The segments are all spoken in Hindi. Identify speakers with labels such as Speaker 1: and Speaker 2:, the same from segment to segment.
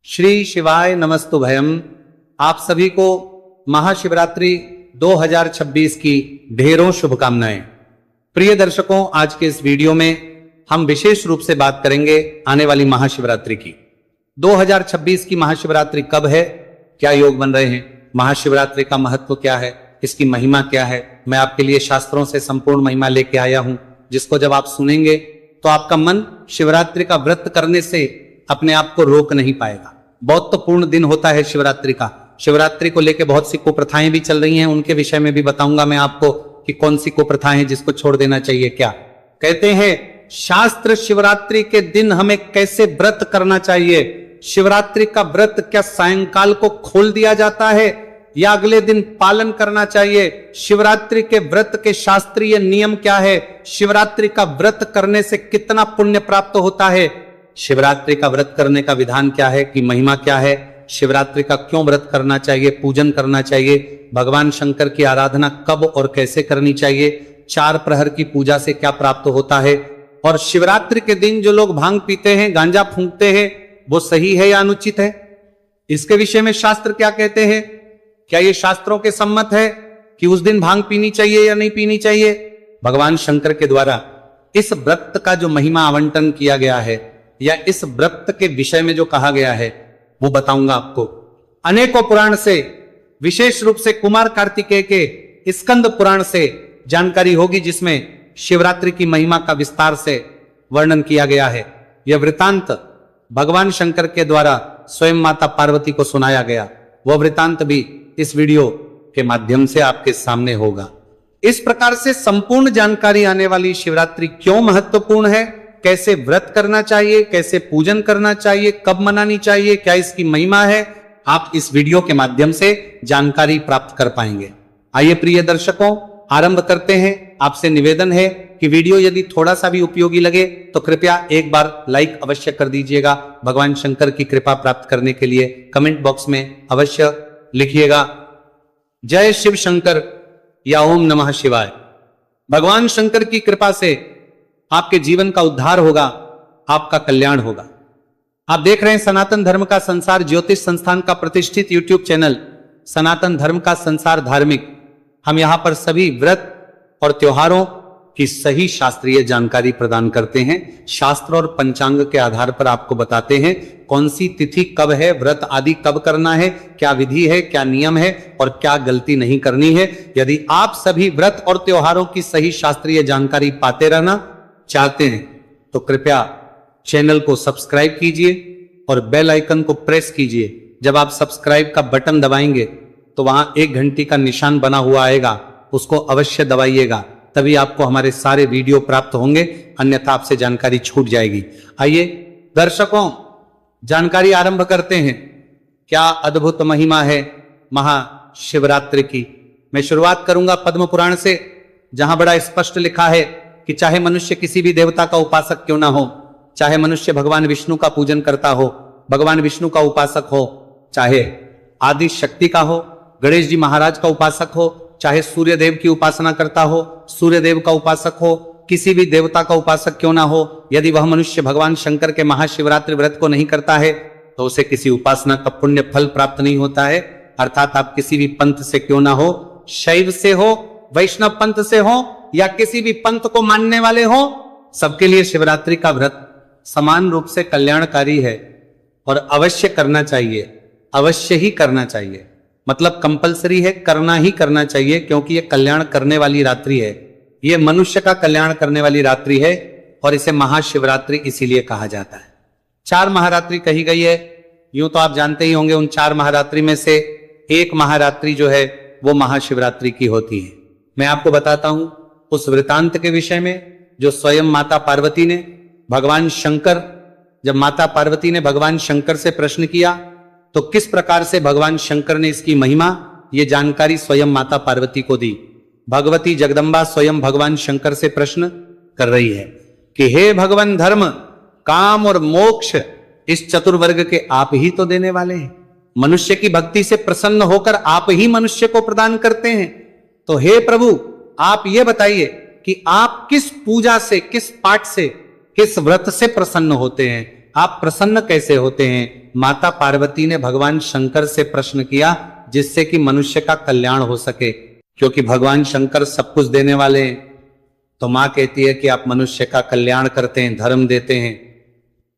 Speaker 1: श्री शिवाय नमस्तुभयम। आप सभी को महाशिवरात्रि 2026 की ढेरों शुभकामनाएं। प्रिय दर्शकों, आज के इस वीडियो में हम विशेष रूप से बात करेंगे आने वाली महाशिवरात्रि की। 2026 की महाशिवरात्रि कब है, क्या योग बन रहे हैं, महाशिवरात्रि का महत्व क्या है, इसकी महिमा क्या है। मैं आपके लिए शास्त्रों से संपूर्ण महिमा लेके आया हूं, जिसको जब आप सुनेंगे तो आपका मन शिवरात्रि का व्रत करने से अपने आप को रोक नहीं पाएगा। बहुत तो पूर्ण दिन होता है शिवरात्रि का। शिवरात्रि को लेकर बहुत सी कुप्रथाएं भी चल रही हैं, उनके विषय में भी बताऊंगा मैं आपको कि कौन सी कुप्रथाएं हैं जिसको छोड़ देना चाहिए। क्या कहते हैं शास्त्र शिवरात्रि के दिन हमें कैसे व्रत करना चाहिए। शिवरात्रि का व्रत क्या सायंकाल को खोल दिया जाता है या अगले दिन पालन करना चाहिए। शिवरात्रि के व्रत के शास्त्रीय नियम क्या है, शिवरात्रि का व्रत करने से कितना पुण्य प्राप्त होता है, शिवरात्रि का व्रत करने का विधान क्या है, कि महिमा क्या है, शिवरात्रि का क्यों व्रत करना चाहिए, पूजन करना चाहिए, भगवान शंकर की आराधना कब और कैसे करनी चाहिए, 4 प्रहर की पूजा से क्या प्राप्त होता है, और शिवरात्रि के दिन जो लोग भांग पीते हैं, गांजा फूंकते हैं, वो सही है या अनुचित है, इसके विषय में शास्त्र क्या कहते हैं। क्या ये शास्त्रों के सम्मत है कि उस दिन भांग पीनी चाहिए या नहीं पीनी चाहिए। भगवान शंकर के द्वारा इस व्रत का जो महिमा आवंटन किया गया है या इस व्रत के विषय में जो कहा गया है वो बताऊंगा आपको। अनेकों पुराण से, विशेष रूप से कुमार कार्तिकेय के स्कंद पुराण से जानकारी होगी, जिसमें शिवरात्रि की महिमा का विस्तार से वर्णन किया गया है। यह वृतांत भगवान शंकर के द्वारा स्वयं माता पार्वती को सुनाया गया। वह वृतांत भी इस वीडियो के माध्यम से आपके सामने होगा। इस प्रकार से संपूर्ण जानकारी आने वाली शिवरात्रि क्यों महत्वपूर्ण है, कैसे व्रत करना चाहिए, कैसे पूजन करना चाहिए, कब मनानी चाहिए, क्या इसकी महिमा है, आप इस वीडियो के माध्यम से जानकारी प्राप्त कर पाएंगे। आइए प्रिय दर्शकों, आरंभ करते हैं। आपसे निवेदन है कि वीडियो यदि थोड़ा सा भी उपयोगी लगे तो कृपया एक बार लाइक अवश्य कर दीजिएगा। भगवान शंकर की कृपा प्राप्त करने के लिए कमेंट बॉक्स में अवश्य लिखिएगा जय शिव शंकर या ओम नमः शिवाय। भगवान शंकर की कृपा से आपके जीवन का उद्धार होगा, आपका कल्याण होगा। आप देख रहे हैं सनातन धर्म का संसार ज्योतिष संस्थान का प्रतिष्ठित यूट्यूब चैनल सनातन धर्म का संसार धार्मिक। हम यहां पर सभी व्रत और त्योहारों की सही शास्त्रीय जानकारी प्रदान करते हैं। शास्त्र और पंचांग के आधार पर आपको बताते हैं कौन सी तिथि कब है, व्रत आदि कब करना है, क्या विधि है, क्या नियम है और क्या गलती नहीं करनी है। यदि आप सभी व्रत और त्योहारों की सही शास्त्रीय जानकारी पाते रहना चाहते हैं तो कृपया चैनल को सब्सक्राइब कीजिए और बेल आइकन को प्रेस कीजिए। जब आप सब्सक्राइब का बटन दबाएंगे तो वहां 1 घंटी का निशान बना हुआ आएगा, उसको अवश्य दबाइएगा, तभी आपको हमारे सारे वीडियो प्राप्त होंगे, अन्यथा आपसे जानकारी छूट जाएगी। आइए दर्शकों, जानकारी आरंभ करते हैं। क्या अद्भुत महिमा है महाशिवरात्रि की। मैं शुरुआत करूंगा पद्म पुराण से, जहां बड़ा स्पष्ट लिखा है कि चाहे मनुष्य किसी भी देवता का उपासक क्यों ना हो, चाहे मनुष्य भगवान विष्णु का पूजन करता हो, भगवान विष्णु का उपासक हो, चाहे आदि शक्ति का हो, गणेश जी महाराज का उपासक हो, चाहे सूर्य देव की उपासना करता हो, सूर्य देव का उपासक हो, किसी भी देवता का उपासक क्यों ना हो, यदि वह मनुष्य भगवान शंकर के महाशिवरात्रि व्रत को नहीं करता है तो उसे किसी उपासना का पुण्य फल प्राप्त नहीं होता है। अर्थात आप किसी भी पंथ से क्यों ना हो, शैव से हो, वैष्णव पंथ से हो या किसी भी पंथ को मानने वाले हो, सबके लिए शिवरात्रि का व्रत समान रूप से कल्याणकारी है और अवश्य करना चाहिए, अवश्य ही करना चाहिए। मतलब कंपलसरी है, करना ही करना चाहिए, क्योंकि यह कल्याण करने वाली रात्रि है, यह मनुष्य का कल्याण करने वाली रात्रि है और इसे महाशिवरात्रि इसीलिए कहा जाता है। 4 महारात्रि कही गई है। यूं तो आप जानते ही होंगे उन 4 महारात्रि में से एक महारात्रि जो है वो महाशिवरात्रि की होती है। मैं आपको बताता हूं उस वृतांत के विषय में जो स्वयं माता पार्वती ने भगवान शंकर, जब माता पार्वती ने भगवान शंकर से प्रश्न किया तो किस प्रकार से भगवान शंकर ने इसकी महिमा, ये जानकारी स्वयं माता पार्वती को दी। भगवती जगदम्बा स्वयं भगवान शंकर से प्रश्न कर रही है कि हे भगवान, धर्म, काम और मोक्ष इस चतुर्वर्ग के आप ही तो देने वाले हैं। मनुष्य की भक्ति से प्रसन्न होकर आप ही मनुष्य को प्रदान करते हैं। तो हे प्रभु, आप ये बताइए कि आप किस पूजा से, किस पाठ से, किस व्रत से प्रसन्न होते हैं। आप प्रसन्न कैसे होते हैं? माता पार्वती ने भगवान शंकर से प्रश्न किया, जिससे कि मनुष्य का कल्याण हो सके, क्योंकि भगवान शंकर सब कुछ देने वाले हैं। तो मां कहती है कि आप मनुष्य का कल्याण करते हैं, धर्म देते हैं,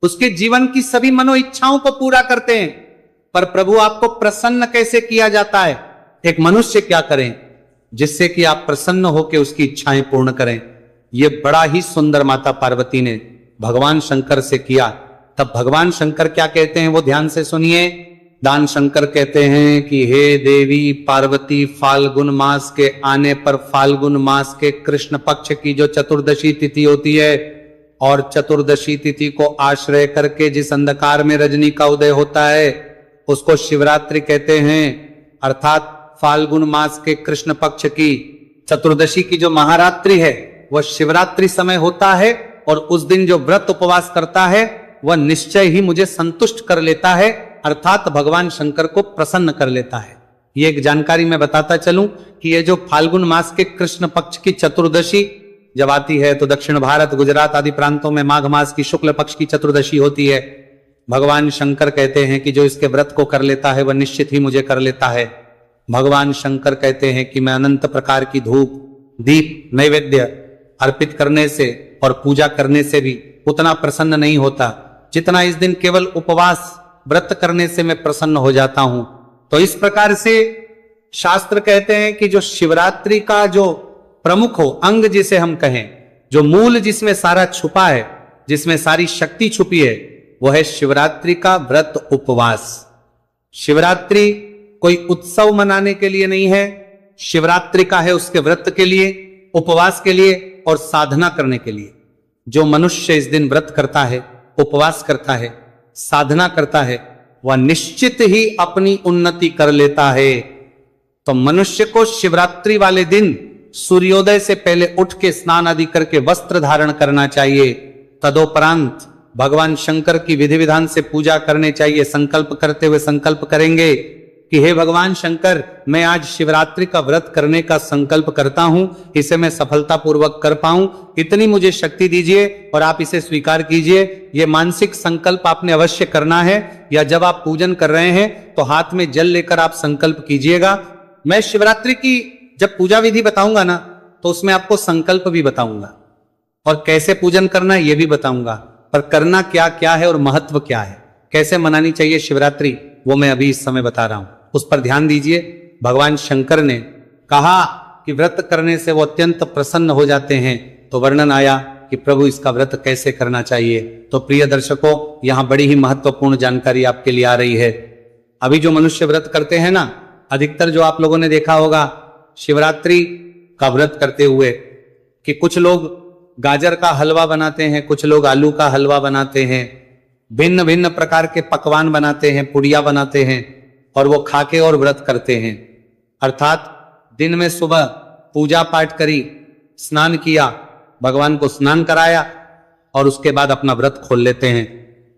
Speaker 1: उसके जीवन की सभी मनो इच्छाओं को पूरा करते हैं, पर प्रभु आपको प्रसन्न कैसे किया जाता है? एक मनुष्य क्या करें जिससे कि आप प्रसन्न होकर उसकी इच्छाएं पूर्ण करें? ये बड़ा ही सुंदर माता पार्वती ने भगवान शंकर से किया। तब भगवान शंकर क्या कहते हैं वो ध्यान से सुनिए। दान शंकर कहते हैं कि हे देवी पार्वती, फाल्गुन मास के आने पर फाल्गुन मास के कृष्ण पक्ष की जो चतुर्दशी तिथि होती है, और चतुर्दशी तिथि को आश्रय करके जिस अंधकार में रजनी का उदय होता है उसको शिवरात्रि कहते हैं। अर्थात फाल्गुन मास के कृष्ण पक्ष की चतुर्दशी की जो महारात्रि है वह शिवरात्रि समय होता है, और उस दिन जो व्रत उपवास करता है वह निश्चय ही मुझे संतुष्ट कर लेता है, अर्थात भगवान शंकर को प्रसन्न कर लेता है। ये एक जानकारी मैं बताता चलूं कि ये जो फाल्गुन मास के कृष्ण पक्ष की चतुर्दशी जब आती है, तो दक्षिण भारत, गुजरात आदि प्रांतों में माघ मास की शुक्ल पक्ष की चतुर्दशी होती है। भगवान शंकर कहते हैं कि जो इसके व्रत को कर लेता है वह निश्चित ही मुझे कर लेता है। भगवान शंकर कहते हैं कि मैं अनंत प्रकार की धूप, दीप, नैवेद्य अर्पित करने से और पूजा करने से भी उतना प्रसन्न नहीं होता जितना इस दिन केवल उपवास व्रत करने से मैं प्रसन्न हो जाता हूं। तो इस प्रकार से शास्त्र कहते हैं कि जो शिवरात्रि का जो प्रमुख हो अंग जिसे हम कहें, जो मूल जिसमें सारा छुपा है, जिसमें सारी शक्ति छुपी है, वह है शिवरात्रि का व्रत उपवास। शिवरात्रि कोई उत्सव मनाने के लिए नहीं है, शिवरात्रि का है उसके व्रत के लिए, उपवास के लिए और साधना करने के लिए। जो मनुष्य इस दिन व्रत करता है, उपवास करता है, साधना करता है, वह निश्चित ही अपनी उन्नति कर लेता है। तो मनुष्य को शिवरात्रि वाले दिन सूर्योदय से पहले उठ के स्नान आदि करके वस्त्र धारण करना चाहिए। तदोपरांत भगवान शंकर की विधि विधान से पूजा करने चाहिए। संकल्प करते हुए संकल्प करेंगे कि हे भगवान शंकर, मैं आज शिवरात्रि का व्रत करने का संकल्प करता हूं, इसे मैं सफलतापूर्वक कर पाऊं, इतनी मुझे शक्ति दीजिए और आप इसे स्वीकार कीजिए। ये मानसिक संकल्प आपने अवश्य करना है, या जब आप पूजन कर रहे हैं तो हाथ में जल लेकर आप संकल्प कीजिएगा। मैं शिवरात्रि की जब पूजा विधि बताऊंगा ना, तो उसमें आपको संकल्प भी बताऊंगा और कैसे पूजन करना है ये भी बताऊंगा, पर करना क्या क्या है और महत्व क्या है, कैसे मनानी चाहिए शिवरात्रि, वो मैं अभी इस समय बता रहा हूं, उस पर ध्यान दीजिए। भगवान शंकर ने कहा कि व्रत करने से वो अत्यंत प्रसन्न हो जाते हैं, तो वर्णन आया कि प्रभु इसका व्रत कैसे करना चाहिए। तो प्रिय दर्शकों, यहां बड़ी ही महत्वपूर्ण जानकारी आपके लिए आ रही है। अभी जो मनुष्य व्रत करते हैं ना, अधिकतर जो आप लोगों ने देखा होगा शिवरात्रि का व्रत करते हुए कि कुछ लोग गाजर का हलवा बनाते हैं, कुछ लोग आलू का हलवा बनाते हैं, भिन्न भिन्न प्रकार के पकवान बनाते हैं, पुड़िया बनाते हैं, और वो खाके और व्रत करते हैं। अर्थात दिन में सुबह पूजा पाठ करी, स्नान किया, भगवान को स्नान कराया और उसके बाद अपना व्रत खोल लेते हैं।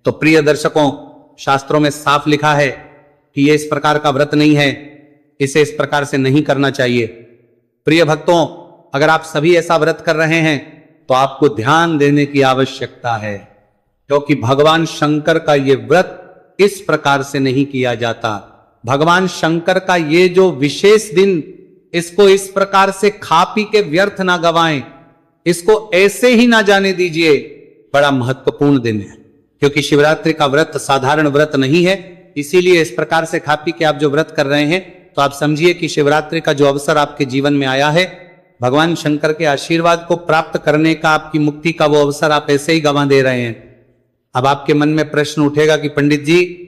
Speaker 1: तो प्रिय दर्शकों, शास्त्रों में साफ लिखा है कि ये इस प्रकार का व्रत नहीं है, इसे इस प्रकार से नहीं करना चाहिए। प्रिय भक्तों, अगर आप सभी ऐसा व्रत कर रहे हैं तो आपको ध्यान देने की आवश्यकता है, क्योंकि भगवान शंकर का ये व्रत इस प्रकार से नहीं किया जाता। भगवान शंकर का ये जो विशेष दिन, इसको इस प्रकार से खा पी के व्यर्थ ना गवाएं, इसको ऐसे ही ना जाने दीजिए। बड़ा महत्वपूर्ण दिन है, क्योंकि शिवरात्रि का व्रत साधारण व्रत नहीं है। इसीलिए इस प्रकार से खा पी के आप जो व्रत कर रहे हैं, तो आप समझिए कि शिवरात्रि का जो अवसर आपके जीवन में आया है, भगवान शंकर के आशीर्वाद को प्राप्त करने का, आपकी मुक्ति का वो अवसर आप ऐसे ही गंवा दे रहे हैं। अब आपके मन में प्रश्न उठेगा कि पंडित जी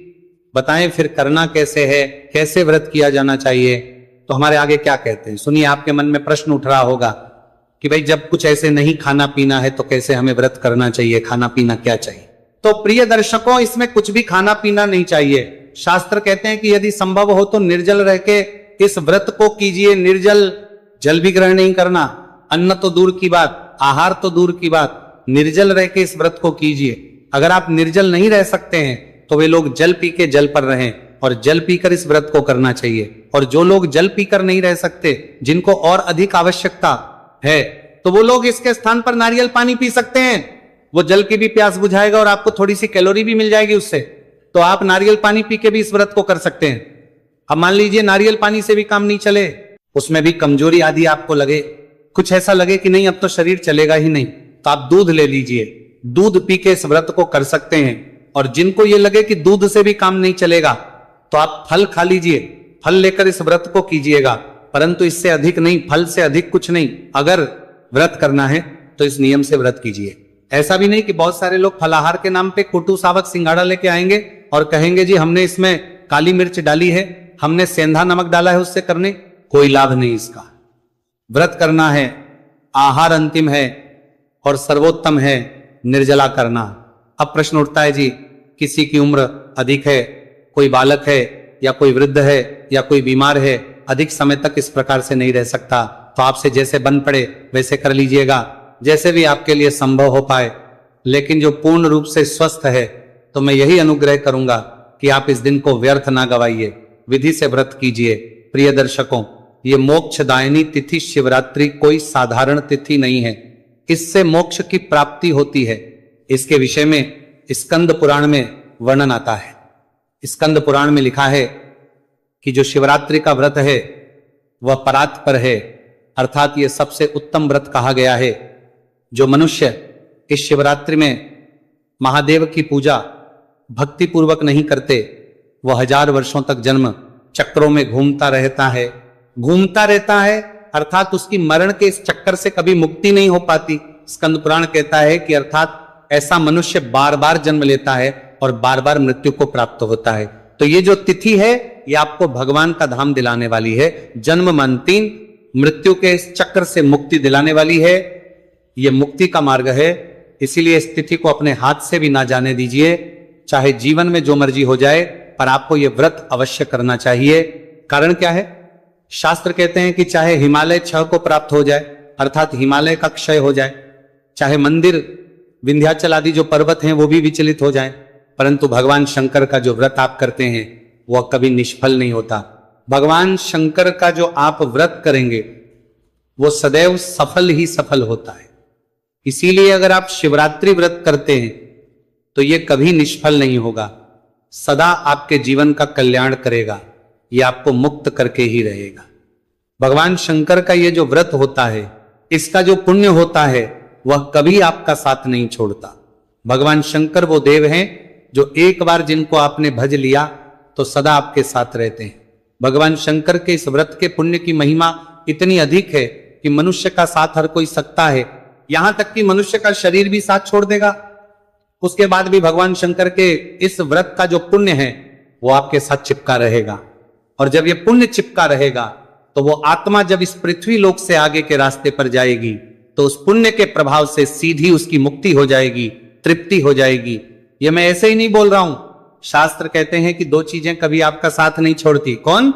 Speaker 1: बताएं फिर करना कैसे है, कैसे व्रत किया जाना चाहिए। तो हमारे आगे क्या कहते हैं सुनिए। आपके मन में प्रश्न उठ रहा होगा कि भाई जब कुछ ऐसे नहीं खाना पीना है तो कैसे हमें व्रत करना चाहिए, खाना पीना क्या चाहिए। तो प्रिय दर्शकों, इसमें कुछ भी खाना पीना नहीं चाहिए। शास्त्र कहते हैं कि यदि संभव हो तो निर्जल रह के इस व्रत को कीजिए। निर्जल, जल भी ग्रहण नहीं करना, अन्न तो दूर की बात, आहार तो दूर की बात, निर्जल रह के इस व्रत को कीजिए। अगर आप निर्जल नहीं रह सकते हैं तो वे लोग जल पी के जल पर रहें, और जल पीकर इस व्रत को करना चाहिए। और जो लोग जल पीकर नहीं रह सकते, जिनको और अधिक आवश्यकता है, तो वो लोग इसके स्थान पर नारियल पानी पी सकते हैं। वो जल की भी प्यास बुझाएगा और आपको थोड़ी सी कैलोरी भी मिल जाएगी उससे। तो आप नारियल पानी पी के भी इस व्रत को कर सकते हैं। अब मान लीजिए नारियल पानी से भी काम नहीं चले, उसमें भी कमजोरी आदि आपको लगे, कुछ ऐसा लगे कि नहीं अब तो शरीर चलेगा ही नहीं, तो आप दूध ले लीजिए, दूध पी के इस व्रत को कर सकते हैं। और जिनको ये लगे कि दूध से भी काम नहीं चलेगा तो आप फल खा लीजिए, फल लेकर इस व्रत को कीजिएगा, परंतु इससे अधिक नहीं, फल से अधिक कुछ नहीं। अगर व्रत करना है तो इस नियम से व्रत कीजिए। ऐसा भी नहीं कि बहुत सारे लोग फलाहार के नाम पे कुटू सावक सिंगाड़ा लेके आएंगे और कहेंगे जी हमने इसमें काली मिर्च डाली है, हमने सेंधा नमक डाला है, उससे करने कोई लाभ नहीं इसका। व्रत करना है, आहार अंतिम है और सर्वोत्तम है निर्जला करना। अब प्रश्न उठता है जी किसी की उम्र अधिक है, कोई बालक है या कोई वृद्ध है या कोई बीमार है, अधिक समय तक इस प्रकार से नहीं रह सकता, तो आपसे जैसे बन पड़े वैसे कर लीजिएगा, जैसे भी आपके लिए संभव हो पाए। लेकिन जो पूर्ण रूप से स्वस्थ है तो मैं यही अनुग्रह करूंगा कि आप इस दिन को व्यर्थ ना गवाइए, विधि से व्रत कीजिए। प्रिय दर्शकों, ये मोक्षदायिनी तिथि शिवरात्रि कोई साधारण तिथि नहीं है, इससे मोक्ष की प्राप्ति होती है। इसके विषय में स्कंद पुराण में वर्णन आता है। स्कंद पुराण में लिखा है कि जो शिवरात्रि का व्रत है वह परात्पर है, अर्थात ये सबसे उत्तम व्रत कहा गया है। जो मनुष्य इस शिवरात्रि में महादेव की पूजा भक्ति पूर्वक नहीं करते वह 1000 वर्षों तक जन्म चक्रों में घूमता रहता है, अर्थात उसकी मरण के इस चक्कर से कभी मुक्ति नहीं हो पाती। स्कंद पुराण कहता है कि अर्थात ऐसा मनुष्य बार बार जन्म लेता है और बार बार मृत्यु को प्राप्त होता है। तो ये जो तिथि है ये आपको भगवान का धाम दिलाने वाली है, जन्म मरण 3 मृत्यु के इस चक्र से मुक्ति दिलाने वाली है। ये मुक्ति का मार्ग है, इसीलिए इस तिथि को अपने हाथ से भी ना जाने दीजिए। चाहे जीवन में जो मर्जी हो जाए, पर आपको यह व्रत अवश्य करना चाहिए। कारण क्या है? शास्त्र कहते हैं कि चाहे हिमालय क्षय को प्राप्त हो जाए, अर्थात हिमालय का क्षय हो जाए, चाहे मंदिर विंध्याचल आदि जो पर्वत हैं वो भी विचलित हो जाए, परंतु भगवान शंकर का जो व्रत आप करते हैं वह कभी निष्फल नहीं होता। भगवान शंकर का जो आप व्रत करेंगे वो सदैव सफल ही सफल होता है। इसीलिए अगर आप शिवरात्रि व्रत करते हैं तो यह कभी निष्फल नहीं होगा, सदा आपके जीवन का कल्याण करेगा, यह आपको मुक्त करके ही रहेगा। भगवान शंकर का यह जो व्रत होता है, इसका जो पुण्य होता है वह कभी आपका साथ नहीं छोड़ता। भगवान शंकर वो देव हैं जो एक बार जिनको आपने भज लिया तो सदा आपके साथ रहते हैं। भगवान शंकर के इस व्रत के पुण्य की महिमा इतनी अधिक है कि मनुष्य का साथ हर कोई सकता है, यहां तक कि मनुष्य का शरीर भी साथ छोड़ देगा, उसके बाद भी भगवान शंकर के इस व्रत का जो पुण्य है वो आपके साथ चिपका रहेगा। और जब ये पुण्य चिपका रहेगा तो वो आत्मा जब इस पृथ्वी लोक से आगे के रास्ते पर जाएगी तो उस पुण्य के प्रभाव से सीधी उसकी मुक्ति हो जाएगी, तृप्ति हो जाएगी। ये मैं ऐसे ही नहीं बोल रहा हूं, शास्त्र कहते हैं कि 2 चीजें कभी आपका साथ नहीं छोड़ती। कौन?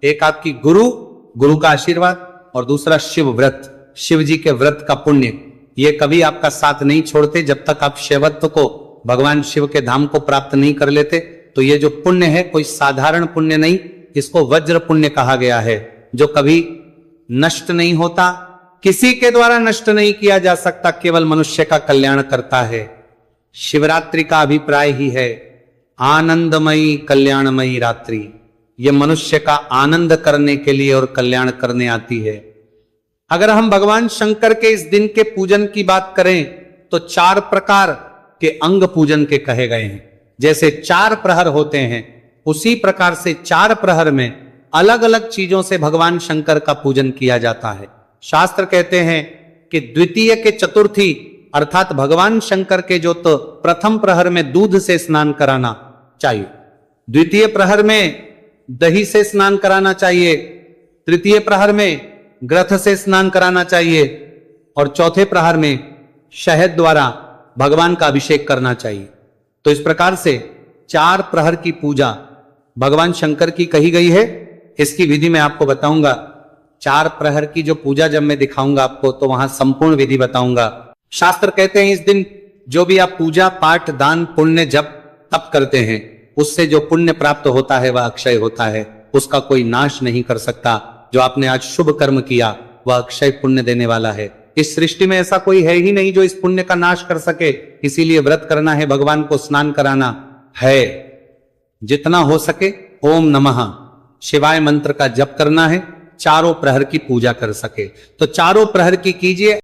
Speaker 1: एक आपकी गुरु का आशीर्वाद, और दूसरा शिव व्रत, शिव जी के व्रत का पुण्य। ये कभी आपका साथ नहीं छोड़ते जब तक आप शिवत्व को, भगवान शिव के धाम को प्राप्त नहीं कर लेते। तो ये जो पुण्य है कोई साधारण पुण्य नहीं, इसको वज्र पुण्य कहा गया है, जो कभी नष्ट नहीं होता, किसी के द्वारा नष्ट नहीं किया जा सकता, केवल मनुष्य का कल्याण करता है। शिवरात्रि का अभिप्राय ही है आनंदमयी कल्याणमयी रात्रि। यह मनुष्य का आनंद करने के लिए और कल्याण करने आती है। अगर हम भगवान शंकर के इस दिन के पूजन की बात करें तो 4 प्रकार के अंग पूजन के कहे गए हैं। जैसे 4 प्रहर होते हैं, उसी प्रकार से 4 प्रहर में अलग अलग चीजों से भगवान शंकर का पूजन किया जाता है। शास्त्र कहते हैं कि द्वितीय के चतुर्थी अर्थात भगवान शंकर के जो तो प्रथम प्रहर में दूध से स्नान कराना चाहिए, द्वितीय प्रहर में दही से स्नान कराना चाहिए, तृतीय प्रहर में ग्रथ से स्नान कराना चाहिए और चौथे प्रहर में शहद द्वारा भगवान का अभिषेक करना चाहिए। तो इस प्रकार से 4 प्रहर की पूजा भगवान शंकर की कही गई है। इसकी विधि मैं आपको बताऊंगा। 4 प्रहर की जो पूजा जब मैं दिखाऊंगा आपको तो वहां संपूर्ण विधि बताऊंगा। शास्त्र कहते हैं इस दिन जो भी आप पूजा पाठ दान पुण्य जप तप करते हैं उससे जो पुण्य प्राप्त होता है वह अक्षय होता है, उसका कोई नाश नहीं कर सकता। जो आपने आज शुभ कर्म किया वह अक्षय पुण्य देने वाला है। इस सृष्टि में ऐसा कोई है ही नहीं जो इस पुण्य का नाश कर सके, इसीलिए व्रत करना है, भगवान को स्नान कराना है, जितना हो सके ओम नमः शिवाय मंत्र का जप करना है, चारों प्रहर की पूजा कर सके तो चारों प्रहर की कीजिए।